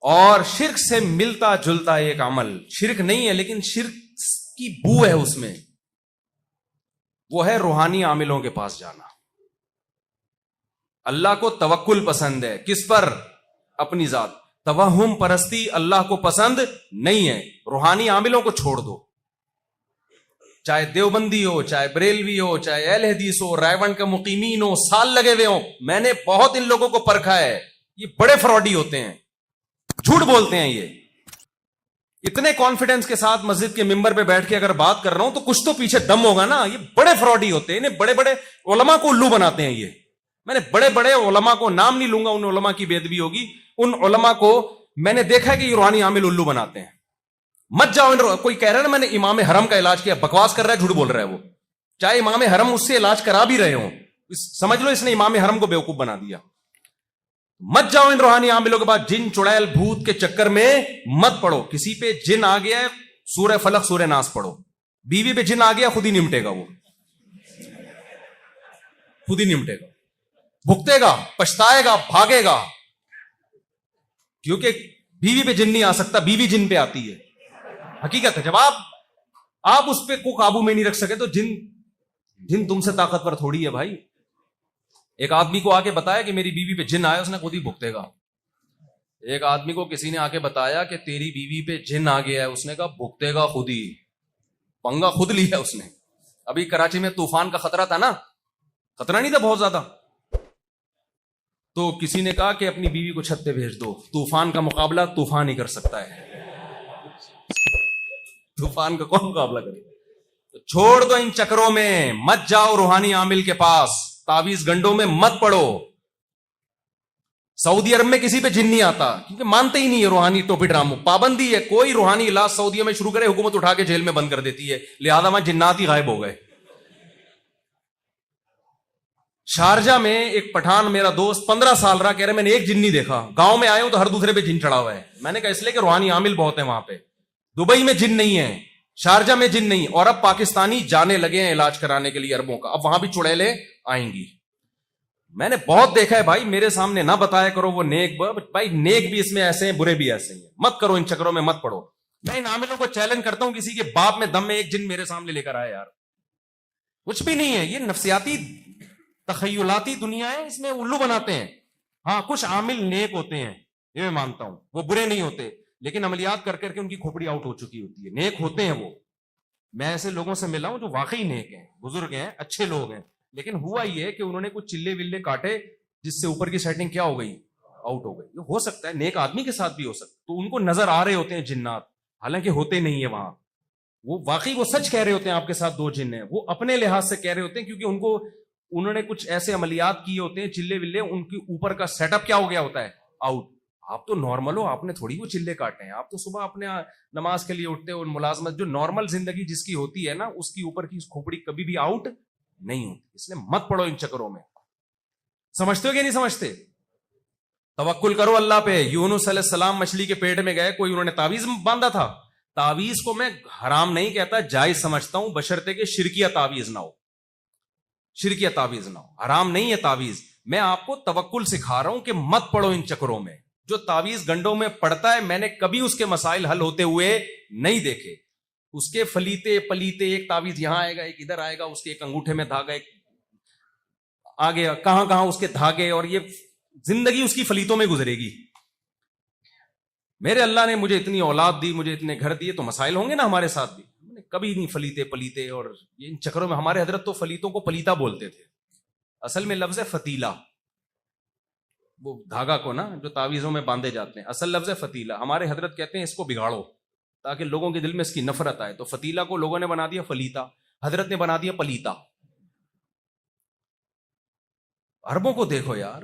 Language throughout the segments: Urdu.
اور شرک سے ملتا جلتا ایک عمل، شرک نہیں ہے لیکن شرک کی بو ہے اس میں، وہ ہے روحانی عاملوں کے پاس جانا۔ اللہ کو توکل پسند ہے، کس پر؟ اپنی ذات۔ توہم پرستی اللہ کو پسند نہیں ہے، روحانی عاملوں کو چھوڑ دو، چاہے دیوبندی ہو، چاہے بریلوی ہو، چاہے اہل حدیث ہو، رائے کے مقیمین ہو، سال لگے ہوئے ہوں، میں نے بہت ان لوگوں کو پرکھا ہے، یہ بڑے فراڈی ہوتے ہیں، جھوٹ بولتے ہیں، یہ اتنے کانفیڈنس کے ساتھ مسجد کے ممبر پہ بیٹھ کے اگر بات کر رہا ہوں تو کچھ تو پیچھے دم ہوگا نا، یہ بڑے فراڈی ہوتے ہیں، انہیں بڑے بڑے علماء کو الو بناتے ہیں، یہ میں نے بڑے بڑے علماء کو نام نہیں لوں گا، ان علماء کی بے ادبی ہوگی، ان علماء کو میں نے دیکھا ہے کہ یہ روحانی عامل الو بناتے ہیں۔ مت جاؤ، کوئی کہہ رہا ہے نا میں نے امام حرم کا علاج کیا، بکواس کر رہا ہے، جھوٹ بول رہا ہے وہ، چاہے امام حرم اس سے علاج کرا بھی رہے ہوں، سمجھ لو اس نے امام حرم کو بیوقوف بنا دیا۔ مت جاؤ ان روحانی عاملوں کے بعد، جن چڑیل بھوت کے چکر میں مت پڑو، کسی پہ جن آ گیا ہے سورہ فلق سورہ ناس پڑھو، بیوی پہ جن آ گیا خود ہی نمٹے گا، وہ خود ہی نمٹے گا، بھگتے گا، پچھتائے گا، بھاگے گا، کیونکہ بیوی پہ جن نہیں آ سکتا، بیوی جن پہ آتی ہے، حقیقت ہے۔ جب آپ اس پہ کو قابو میں نہیں رکھ سکے تو جن تم سے طاقتور تھوڑی ہے بھائی۔ ایک آدمی کو آ کے بتایا کہ میری بیوی پہ جن آیا، اس نے خود ہی بھگتے گا۔ ایک آدمی کو کسی نے آ کے بتایا کہ تیری بیوی پہ جن آ گیا ہے، اس نے کہا بھگتے گا خود ہی، پنگا خود لیا اس نے۔ ابھی کراچی میں طوفان کا خطرہ تھا نا، خطرہ نہیں تھا بہت زیادہ، تو کسی نے کہا کہ اپنی بیوی کو چھت پہ بھیج دو، طوفان کا مقابلہ طوفان ہی کر سکتا ہے، طوفان کا کون مقابلہ کرے؟ تو چھوڑ دو ان چکروں میں، مت جاؤ روحانی عامل کے پاس، تعویذ گنڈوں میں مت پڑو۔ سعودی عرب میں کسی پہ جن نہیں آتا کیونکہ مانتے ہی نہیں ہے روحانی ٹوپی ڈراموں، پابندی ہے، کوئی روحانی علاج سعودیہ میں شروع کرے حکومت اٹھا کے جیل میں بند کر دیتی ہے، لہذا وہاں جنات ہی غائب ہو گئے۔ شارجہ میں ایک پٹھان میرا دوست 15 سال رہا، کہہ رہے میں نے ایک جن نہیں دیکھا، گاؤں میں آئے ہوں تو ہر دوسرے پہ جن چڑھا ہوا ہے۔ میں نے کہا اس لیے کہ روحانی عامل بہت ہیں وہاں پہ، دبئی میں جن نہیں ہے، شارجہ میں جن نہیں، اور اب پاکستانی جانے لگے ہیں علاج کرانے کے لیے عربوں کا، اب وہاں بھی چڑیلیں آئیں گی۔ میں نے بہت دیکھا ہے بھائی، میرے سامنے نہ بتایا کرو وہ نیک، بھائی نیک بھی اس میں ایسے ہیں، برے بھی ایسے ہیں، مت کرو ان چکروں میں مت پڑو۔ میں ان عاملوں کو چیلنج کرتا ہوں، کسی کے باپ میں دم میں ایک جن میرے سامنے لے کر آئے یار، کچھ بھی نہیں ہے، یہ نفسیاتی تخیلاتی دنیا ہے، اس میں الو بناتے ہیں۔ ہاں کچھ عامل نیک ہوتے ہیں، یہ میں مانتا ہوں، وہ برے نہیں ہوتے، لیکن عملیات کر کر کے ان کی کھوپڑی آؤٹ ہو چکی ہوتی ہے، نیک ہوتے ہیں وہ۔ میں ایسے لوگوں سے ملا ہوں جو واقعی نیک ہیں، بزرگ ہیں، اچھے لوگ ہیں، لیکن ہوا یہ کہ انہوں نے کچھ چلے ولے کاٹے جس سے اوپر کی سیٹنگ کیا ہو گئی، آؤٹ ہو گئی۔ یہ ہو سکتا ہے نیک آدمی کے ساتھ بھی ہو سکتا ہے، تو ان کو نظر آ رہے ہوتے ہیں جنات، حالانکہ ہوتے نہیں ہیں وہاں، وہ واقعی وہ سچ کہہ رہے ہوتے ہیں آپ کے ساتھ دو جن ہیں، وہ اپنے لحاظ سے کہہ رہے ہوتے ہیں کیونکہ انہوں نے کچھ ایسے عملیات کیے ہوتے ہیں، چلے ولے ان کے اوپر کا سیٹ اپ کیا ہو گیا ہوتا ہے، آؤٹ۔ آپ تو نارمل ہو، آپ نے تھوڑی وہ چلے کاٹے ہیں، آپ تو صبح اپنے نماز کے لیے اٹھتے ہو، ملازمت جو نارمل زندگی جس کی ہوتی ہے نا، اس کی اوپر کی کھوپڑی کبھی بھی آؤٹ نہیں ہوتی، اس لیے مت پڑو ان چکروں میں۔ سمجھتے ہو کہ نہیں سمجھتے؟ توکل کرو اللہ پہ۔ یونس علیہ السلام مچھلی کے پیٹ میں گئے، کوئی انہوں نے تعویذ باندھا تھا؟ تعویذ کو میں حرام نہیں کہتا، جائز سمجھتا ہوں، بشرطے کہ شرکیہ تعویذ نہ ہو، شرکیہ تعویذ نہ ہو، حرام نہیں ہے تعویذ۔ میں آپ کو توکل سکھا رہا ہوں کہ مت پڑو ان چکروں میں۔ جو تعویذ گنڈوں میں پڑتا ہے، میں نے کبھی اس کے مسائل حل ہوتے ہوئے نہیں دیکھے، اس کے فلیتے پلیتے، ایک تعویذ یہاں آئے گا، ایک ادھر آئے گا، اس کے ایک انگوٹھے میں دھاگا، ایک آگے کہاں کہاں اس کے دھاگے، اور یہ زندگی اس کی فلیتوں میں گزرے گی۔ میرے اللہ نے مجھے اتنی اولاد دی، مجھے اتنے گھر دیے، تو مسائل ہوں گے نا ہمارے ساتھ بھی، کبھی نہیں فلیتے پلیتے اور ان چکروں میں۔ ہمارے حضرت تو فلیتوں کو پلیتا بولتے تھے، اصل میں لفظ ہے فتیلہ، وہ دھاگا کو نا جو تعویذوں میں باندھے جاتے ہیں، اصل لفظ ہے فتیلہ۔ ہمارے حضرت کہتے ہیں اس کو بگاڑو تاکہ لوگوں کے دل میں اس کی نفرت آئے، تو فتیلہ کو لوگوں نے بنا دیا فلیتا، حضرت نے بنا دیا پلیتا۔ عربوں کو دیکھو یار،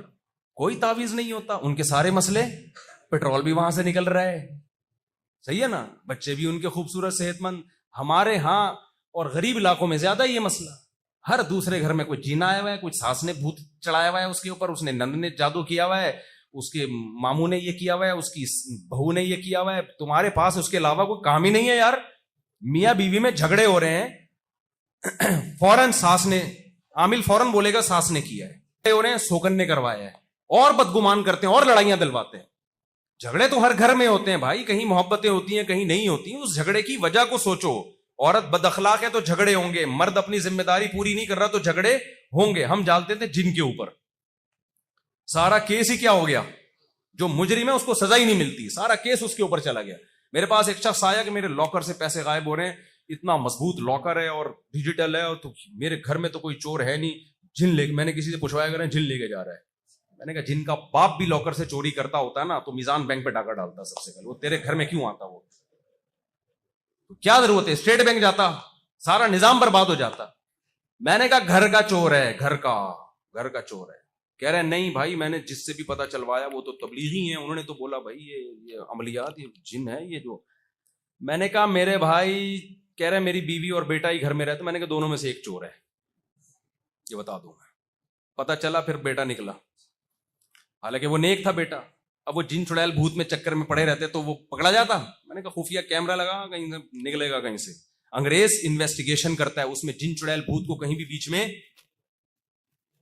کوئی تعویذ نہیں ہوتا، ان کے سارے مسئلے، پیٹرول بھی وہاں سے نکل رہا ہے، صحیح ہے نا، بچے بھی ان کے خوبصورت صحت مند۔ ہمارے ہاں اور غریب علاقوں میں زیادہ یہ مسئلہ، ہر دوسرے گھر میں کوئی جن آیا ہوا ہے، کچھ ساس نے بھوت چڑھایا ہوا ہے اس کے اوپر، اس نے نند نے جادو کیا ہوا ہے، اس کے ماموں نے یہ کیا ہوا ہے، اس کی بہو نے یہ کیا ہوا ہے۔ تمہارے پاس اس کے علاوہ کوئی کام ہی نہیں ہے یار۔ میاں بیوی میں جھگڑے ہو رہے ہیں، فوراً ساس نے، عامل فوراً بولے گا ساس نے کیا ہے، ہو رہے ہیں سوکن نے کروایا ہے، اور بدگمان کرتے ہیں اور لڑائیاں دلواتے ہیں۔ جھگڑے تو ہر گھر میں ہوتے ہیں بھائی, کہیں محبتیں ہوتی ہیں کہیں نہیں ہوتی ہیں. اس جھگڑے کی وجہ کو سوچو. عورت بد اخلاق ہے تو جھگڑے ہوں گے, مرد اپنی ذمہ داری پوری نہیں کر رہا تو جھگڑے ہوں گے. ہم ڈالتے تھے جن کے اوپر, سارا کیس ہی کیا ہو گیا, جو مجرم ہے اس کو سزا ہی نہیں ملتی, سارا کیس اس کے اوپر چلا گیا. میرے پاس ایک شخص آیا کہ میرے لاکر سے پیسے غائب ہو رہے ہیں, اتنا مضبوط لاکر ہے اور ڈیجیٹل ہے, اور تو میرے گھر میں تو کوئی چور ہے نہیں, جن لے, میں نے کسی سے پوچھوایا کر جن لے کے جا رہا ہے. میں نے کہا جن کا باپ بھی لاکر سے چوری کرتا ہوتا ہے نا تو میزان بینک پہ ڈاکہ ڈالتا سب سے پہلے, وہ تیرے گھر میں کیوں آتا, وہ کیا ضرورت ہے, اسٹیٹ بینک جاتا, سارا نظام برباد ہو جاتا. میں نے کہا گھر کا چور ہے, گھر کا چور ہے. کہہ رہے نہیں بھائی میں نے جس سے بھی پتا چلوایا وہ تو تبلیغی ہیں, انہوں نے تو بولا بھائی یہ عملیات, یہ جن ہے یہ جو. میں نے کہا میرے بھائی, کہہ رہے میری بیوی اور بیٹا ہی گھر میں رہتے. میں نے کہا دونوں میں سے ایک چور ہے, یہ بتا دوں میں. پتا چلا پھر بیٹا نکلا, حالانکہ وہ نیک تھا بیٹا. اب وہ جن چڑیل بھوت میں چکر میں پڑے رہتے تو وہ پکڑا جاتا. میں نے کہا خفیہ کیمرہ لگا, کہیں سے نکلے گا کہیں سے. انگریز انویسٹیگیشن کرتا ہے, اس میں جن چڑیل بھوت کو کہیں بھی بیچ میں,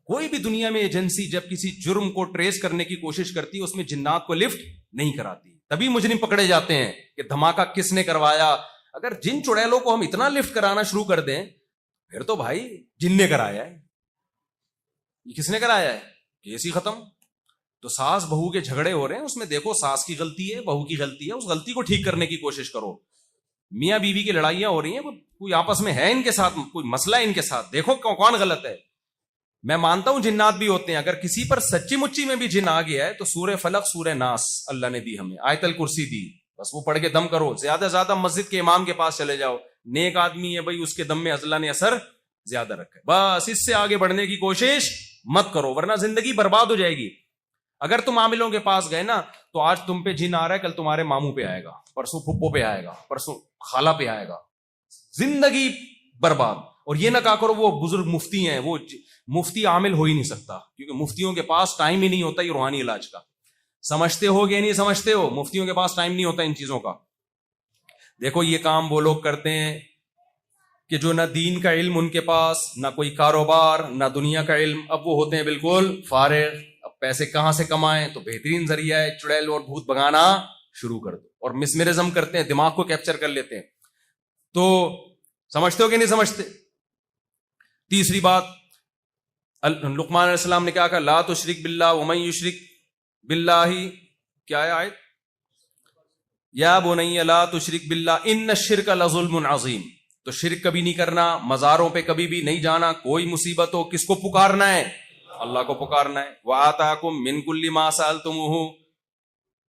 کوئی بھی دنیا میں ایجنسی جب کسی جرم کو ٹریس کرنے کی کوشش کرتی ہے اس میں جنات کو لفٹ نہیں کراتی, تبھی مجرم پکڑے جاتے ہیں کہ دھماکہ کس نے کروایا. اگر جن چڑیلوں کو ہم اتنا لفٹ کرانا شروع کر دیں پھر تو بھائی جن نے کرایا ہے, یہ کس نے کرایا ہے, کیس ہی ختم. تو ساس بہو کے جھگڑے ہو رہے ہیں, اس میں دیکھو ساس کی غلطی ہے, بہو کی غلطی ہے, اس غلطی کو ٹھیک کرنے کی کوشش کرو. میاں بیوی کی لڑائیاں ہو رہی ہیں, کوئی آپس میں ہے ان کے ساتھ کوئی مسئلہ ہے ان کے ساتھ, دیکھو کون غلط ہے. میں مانتا ہوں جنات بھی ہوتے ہیں, اگر کسی پر سچی مچی میں بھی جن آ گیا ہے تو سورہ فلق سورہ ناس اللہ نے دی ہمیں, آیت الکرسی دی, بس وہ پڑھ کے دم کرو. زیادہ سے زیادہ مسجد کے امام کے پاس چلے جاؤ, نیک آدمی ہے بھائی, اس کے دم میں اللہ نے اثر زیادہ رکھا ہے, بس اس سے آگے بڑھنے کی کوشش مت کرو ورنہ زندگی برباد ہو جائے گی. اگر تم عاملوں کے پاس گئے نا تو آج تم پہ جن آ رہا ہے, کل تمہارے ماموں پہ آئے گا, پرسوں پھپھو پہ آئے گا, پرسوں خالہ پہ آئے گا, زندگی برباد. اور یہ نہ کہا کرو وہ بزرگ مفتی ہیں, وہ مفتی عامل ہو ہی نہیں سکتا, کیونکہ مفتیوں کے پاس ٹائم ہی نہیں ہوتا یہ روحانی علاج کا. سمجھتے ہو کہ نہیں سمجھتے ہو, مفتیوں کے پاس ٹائم نہیں ہوتا ان چیزوں کا. دیکھو یہ کام وہ لوگ کرتے ہیں کہ جو نہ دین کا علم ان کے پاس, نہ کوئی کاروبار, نہ دنیا کا علم, اب وہ ہوتے ہیں بالکل فارغ. اب پیسے کہاں سے کمائیں, تو بہترین ذریعہ ہے چڑیل اور بھوت بگانا شروع کر دو, اور مسمرزم کرتے ہیں, دماغ کو کیپچر کر لیتے ہیں. تو سمجھتے ہو کہ نہیں سمجھتے. تیسری بات, لقمان علیہ السلام نے کیا کہا, لا تشرک باللہ ومن یشرک باللہ, کیا ہے آیت, یا بنی لا تشرک باللہ ان الشرک لظلم عظیم. تو شرک کبھی نہیں کرنا, مزاروں پہ کبھی بھی نہیں جانا, کوئی مصیبت ہو کس کو پکارنا ہے, اللہ کو پکارنا ہے. وآتاکم من کل ما سألتموہ.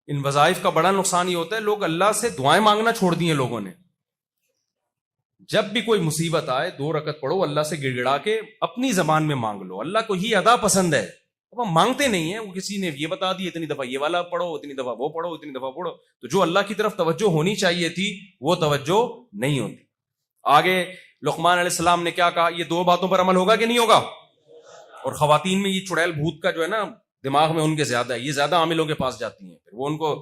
ان وظائف کا بڑا نقصان یہ ہوتا ہے لوگ اللہ سے دعائیں مانگنا چھوڑ دیے لوگوں نے. جب بھی کوئی مصیبت آئے 2 رکعت پڑھو, اللہ سے گڑ گڑا کے اپنی زبان میں مانگ لو, اللہ کو ہی ادا پسند ہے. اب ہم مانگتے نہیں ہیں, وہ کسی نے یہ بتا دی اتنی دفعہ یہ والا پڑھو, اتنی دفعہ وہ پڑھو, اتنی دفعہ پڑھو, تو جو اللہ کی طرف توجہ ہونی چاہیے تھی وہ توجہ نہیں ہوتی. آگے لقمان علیہ السلام نے کیا کہا, یہ 2 باتوں پر عمل ہوگا کہ نہیں ہوگا. اور خواتین میں یہ چڑیل بھوت کا جو ہے نا دماغ میں ان کے زیادہ ہے, یہ زیادہ عاملوں کے پاس جاتی ہیں, پھر وہ ان کو.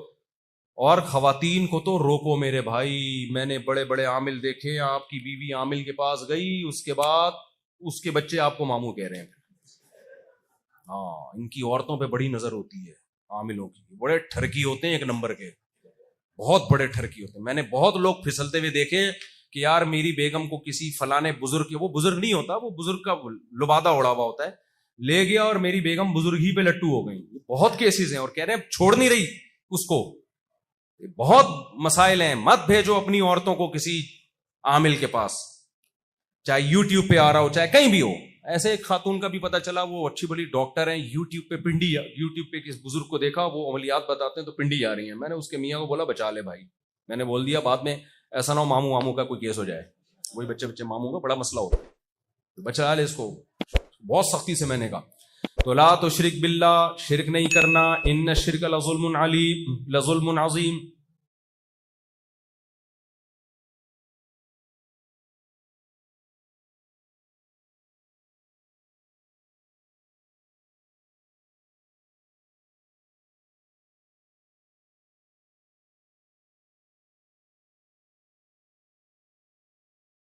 اور خواتین کو تو روکو میرے بھائی, میں نے بڑے بڑے عامل دیکھے, آپ کی بیوی عامل کے پاس گئی, اس کے بعد اس کے بچے آپ کو ماموں کہہ رہے ہیں. ہاں, ان کی عورتوں پہ بڑی نظر ہوتی ہے عاملوں کی, بڑے ٹھرکی ہوتے ہیں, 1 نمبر کے, بہت بڑے ٹھرکی ہوتے ہیں. میں نے بہت لوگ پھسلتے ہوئے دیکھے کہ یار میری بیگم کو کسی فلانے بزرگ کے, وہ بزرگ نہیں ہوتا, وہ بزرگ کا لبادہ اڑا ہوا ہوتا ہے, لے گیا اور میری بیگم بزرگ ہی پہ لٹو ہو گئی. بہت کیسز ہیں, اور کہہ رہے ہیں چھوڑ نہیں رہی اس کو. بہت مسائل ہیں, مت بھیجو اپنی عورتوں کو کسی عامل کے پاس, چاہے یوٹیوب پہ آ رہا ہو چاہے کہیں بھی ہو. ایسے ایک خاتون کا بھی پتا چلا, وہ اچھی بڑی ڈاکٹر ہیں, یوٹیوب پہ پنڈی, یوٹیوب پہ کس بزرگ کو دیکھا وہ عملیات بتاتے ہیں تو پنڈی آ رہی ہیں. میں نے اس کے میاں کو بولا بچا لے بھائی, میں نے بول دیا بعد میں ایسا نہ ہو ماموں ماموں کا کوئی کیس ہو جائے, وہی بچے ماموں کا بڑا مسئلہ ہوتا ہے, تو بچا لے اس کو. بہت سختی سے میں نے کہا. تو لا تشرک باللہ, شرک نہیں کرنا, ان الشرک لظلم عظیم.